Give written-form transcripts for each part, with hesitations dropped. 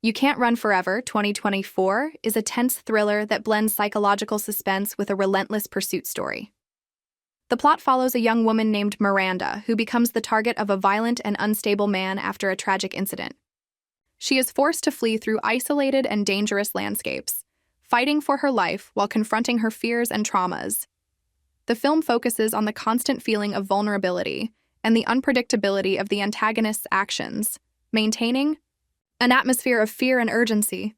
You Can't Run Forever, 2024, is a tense thriller that blends psychological suspense with a relentless pursuit story. The plot follows a young woman named Miranda, who becomes the target of a violent and unstable man after a tragic incident. She is forced to flee through isolated and dangerous landscapes, fighting for her life while confronting her fears and traumas. The film focuses on the constant feeling of vulnerability and the unpredictability of the antagonist's actions, maintaining an atmosphere of fear and urgency.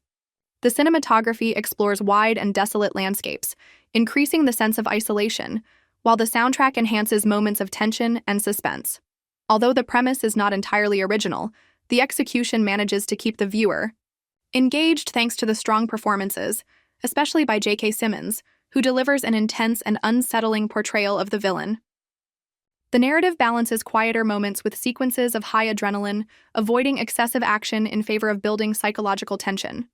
The cinematography explores wide and desolate landscapes, increasing the sense of isolation, while the soundtrack enhances moments of tension and suspense. Although the premise is not entirely original, the execution manages to keep the viewer engaged thanks to the strong performances, especially by J.K. Simmons, who delivers an intense and unsettling portrayal of the villain. The narrative balances quieter moments with sequences of high adrenaline, avoiding excessive action in favor of building psychological tension.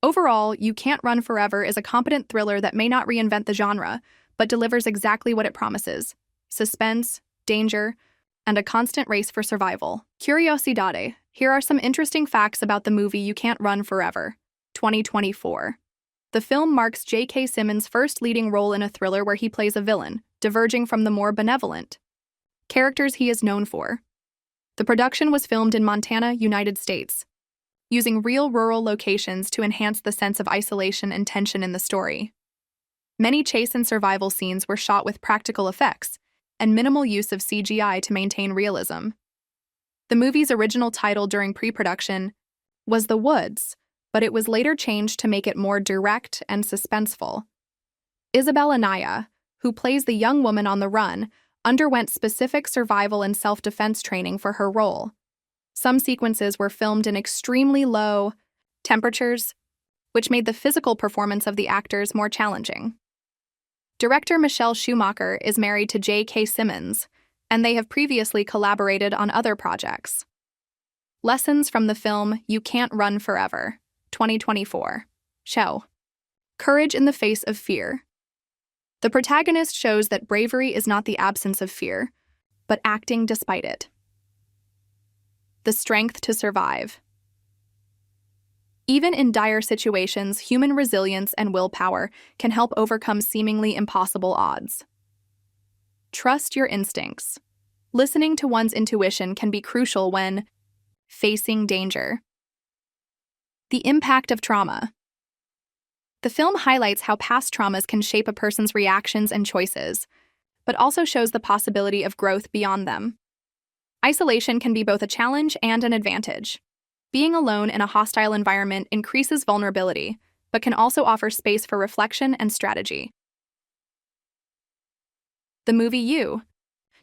Overall, You Can't Run Forever is a competent thriller that may not reinvent the genre, but delivers exactly what it promises: suspense, danger, and a constant race for survival. Curiosidade. Here are some interesting facts about the movie You Can't Run Forever, 2024. The film marks J.K. Simmons' first leading role in a thriller where he plays a villain, diverging from the more benevolent characters he is known for. The production was filmed in Montana, United States, using real rural locations to enhance the sense of isolation and tension in the story. Many chase and survival scenes were shot with practical effects and minimal use of CGI to maintain realism. The movie's original title during pre-production was The Woods, but it was later changed to make it more direct and suspenseful. Isabel Anaya, who plays the young woman on the run, underwent specific survival and self-defense training for her role. Some sequences were filmed in extremely low temperatures, which made the physical performance of the actors more challenging. Director Michelle Schumacher is married to J.K. Simmons, and they have previously collaborated on other projects. Lessons from the film You Can't Run Forever, 2024. Show courage in the face of fear. The protagonist shows that bravery is not the absence of fear, but acting despite it. The strength to survive. Even in dire situations, human resilience and willpower can help overcome seemingly impossible odds. Trust your instincts. Listening to one's intuition can be crucial when facing danger. The impact of trauma. The film highlights how past traumas can shape a person's reactions and choices, but also shows the possibility of growth beyond them. Isolation can be both a challenge and an advantage. Being alone in a hostile environment increases vulnerability, but can also offer space for reflection and strategy. The movie You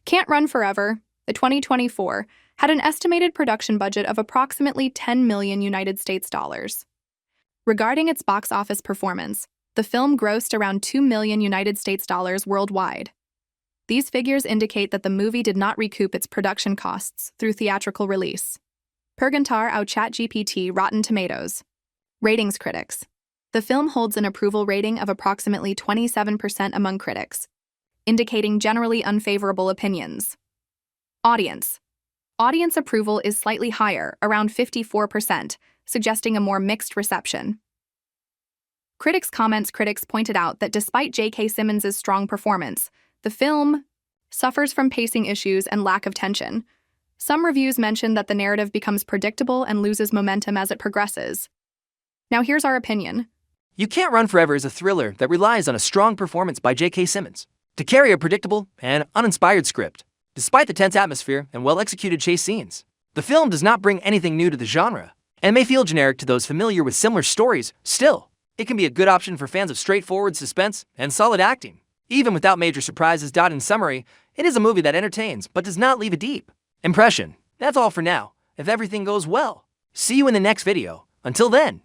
Can't Run Forever, the 2024, had an estimated production budget of approximately $10 million United States dollars. Regarding its box office performance, the film grossed around $2 million United States dollars worldwide. These figures indicate that the movie did not recoup its production costs through theatrical release. Perguntar ao ChatGPT Rotten Tomatoes. Ratings critics. The film holds an approval rating of approximately 27% among critics, indicating generally unfavorable opinions. Audience. Audience approval is slightly higher, around 54%, suggesting a more mixed reception. Critics' comments. Critics pointed out that despite J.K. Simmons' strong performance, the film suffers from pacing issues and lack of tension. Some reviews mention that the narrative becomes predictable and loses momentum as it progresses. Now here's our opinion. You Can't Run Forever is a thriller that relies on a strong performance by J.K. Simmons to carry a predictable and uninspired script. Despite the tense atmosphere and well-executed chase scenes, the film does not bring anything new to the genre, and may feel generic to those familiar with similar stories. Still, it can be a good option for fans of straightforward suspense and solid acting. Even without major surprises. In summary, it is a movie that entertains but does not leave a deep impression. That's all for now. If everything goes well, see you in the next video. Until then.